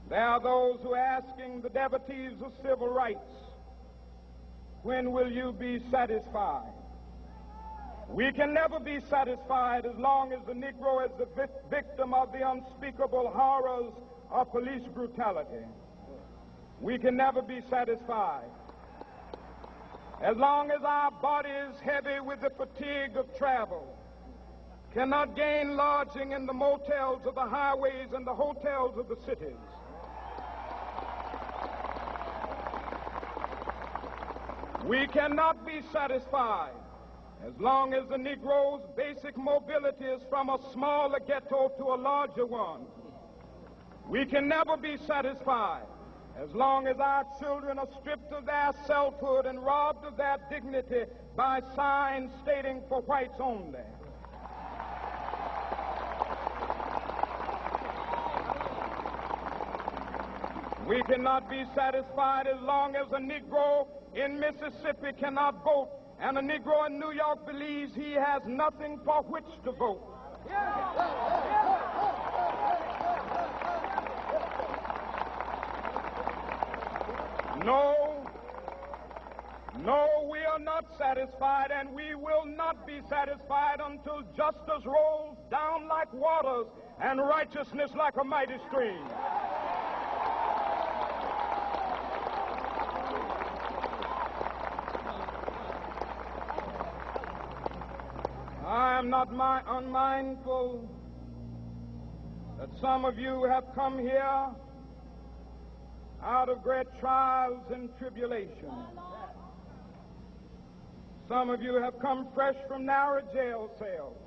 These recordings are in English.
There are those who are asking the devotees of civil rights, when will you be satisfied? We can never be satisfied as long as the Negro is the victim of the unspeakable horrors of police brutality. We can never be satisfied. As long as our body is heavy with the fatigue of travel, cannot gain lodging in the motels of the highways and the hotels of the cities. We cannot be satisfied as long as the Negro's basic mobility is from a smaller ghetto to a larger one. We can never be satisfied as long as our children are stripped of their selfhood and robbed of their dignity by signs stating for whites only. We cannot be satisfied as long as a Negro in Mississippi cannot vote and a Negro in New York believes he has nothing for which to vote. No, we are not satisfied, and we will not be satisfied until justice rolls down like waters and righteousness like a mighty stream. I am not unmindful that some of you have come here out of great trials and tribulations. Some of you have come fresh from narrow jail cells.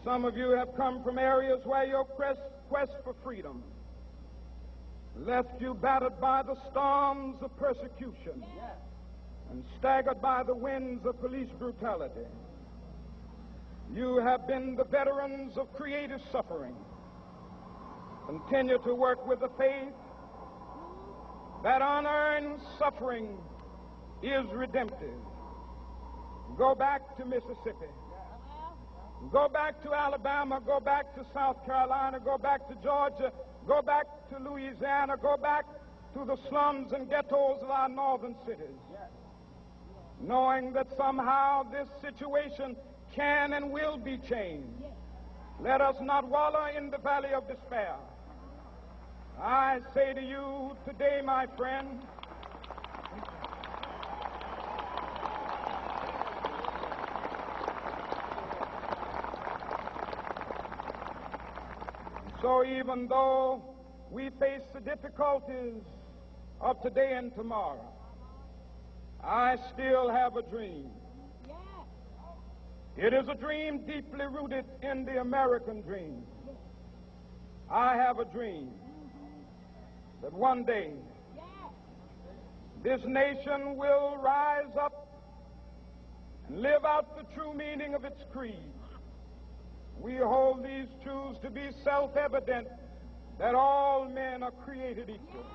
Some of you have come from areas where your quest for freedom left you battered by the storms of persecution and staggered by the winds of police brutality. You have been the veterans of creative suffering. Continue to work with the faith that unearned suffering is redemptive. Go back to Mississippi. Go back to Alabama. Go back to South Carolina. Go back to Georgia. Go back to Louisiana. Go back to the slums and ghettos of our northern cities, knowing that somehow this situation can and will be changed. Let us not wallow in the valley of despair. I say to you today, my friend, so even though we face the difficulties of today and tomorrow, I still have a dream. It is a dream deeply rooted in the American dream. I have a dream that one day this nation will rise up and live out the true meaning of its creed. We hold these truths to be self-evident, that all men are created equal.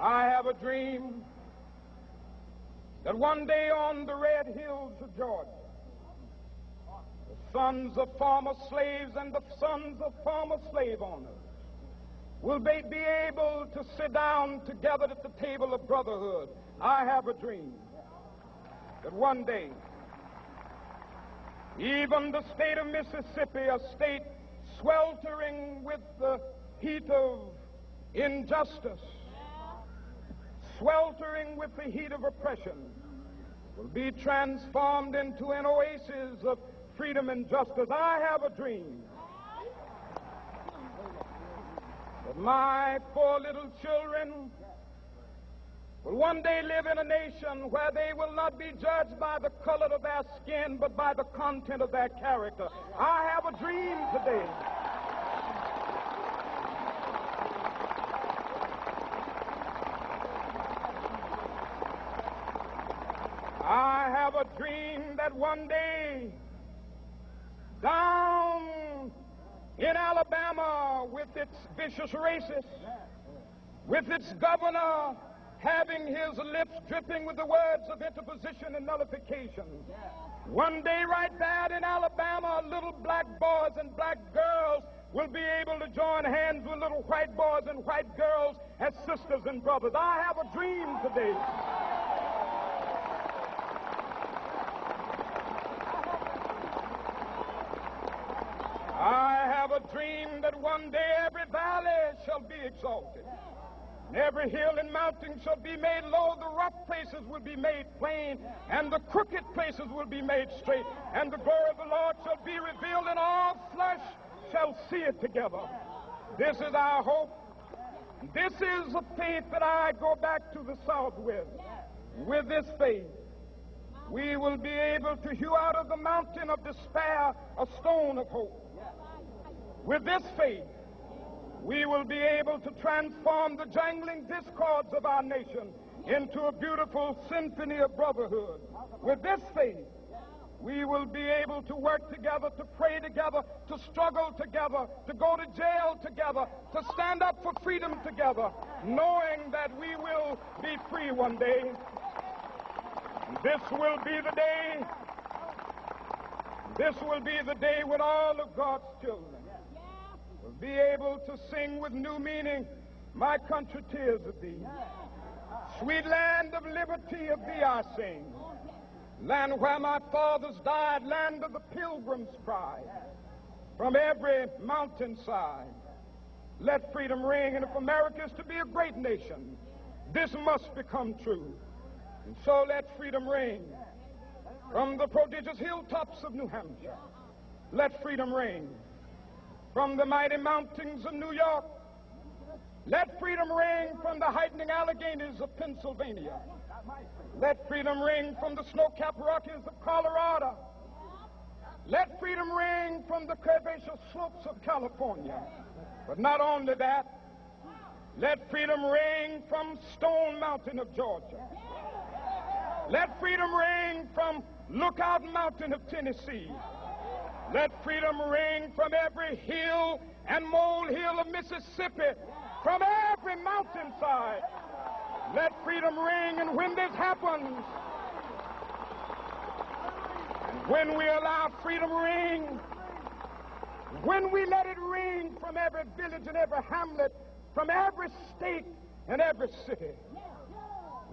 I have a dream that one day on the red hills of Georgia, the sons of former slaves and the sons of former slave owners will be able to sit down together at the table of brotherhood. I have a dream that one day even the state of Mississippi, a state sweltering with the heat of injustice, sweltering with the heat of oppression, will be transformed into an oasis of freedom and justice. I have a dream that my 4 little children will one day live in a nation where they will not be judged by the color of their skin, but by the content of their character. I have a dream today. I have a dream that one day down in Alabama, with its vicious racists, with its governor having his lips dripping with the words of interposition and nullification. One day right there in Alabama, little black boys and black girls will be able to join hands with little white boys and white girls as sisters and brothers. I have a dream today. I have a dream that one day every valley shall be exalted. Every hill and mountain shall be made low, the rough places will be made plain, and the crooked places will be made straight, and the glory of the Lord shall be revealed, and all flesh shall see it together. This is our hope. This is a faith that I go back to the South with. With this faith, we will be able to hew out of the mountain of despair a stone of hope. With this faith, we will be able to transform the jangling discords of our nation into a beautiful symphony of brotherhood. With this faith, we will be able to work together, to pray together, to struggle together, to go to jail together, to stand up for freedom together, knowing that we will be free one day. This will be the day. This will be the day when all of God's children will be able to sing with new meaning, my country, tears of thee. Sweet land of liberty, of thee I sing. Land where my fathers died, land of the pilgrim's pride. From every mountainside, let freedom ring. And if America is to be a great nation, this must become true. And so let freedom ring. From the prodigious hilltops of New Hampshire, let freedom ring. From the mighty mountains of New York, let freedom ring. From the heightening Alleghanies of Pennsylvania, let freedom ring. From the snow-capped Rockies of Colorado, let freedom ring. From the curvaceous slopes of California. But not only that, let freedom ring from Stone Mountain of Georgia. Let freedom ring from Lookout Mountain of Tennessee. Let freedom ring from every hill and molehill of Mississippi, from every mountainside. Let freedom ring. And when this happens, and when we allow freedom ring, when we let it ring from every village and every hamlet, from every state and every city,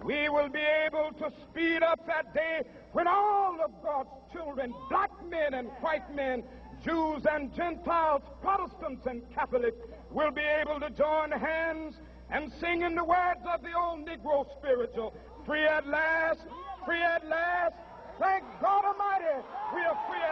we will be able to speed up that day when all of God's children, black men and white men, Jews and Gentiles, Protestants and Catholics, will be able to join hands and sing in the words of the old Negro spiritual, free at last, thank God Almighty, we are free at last.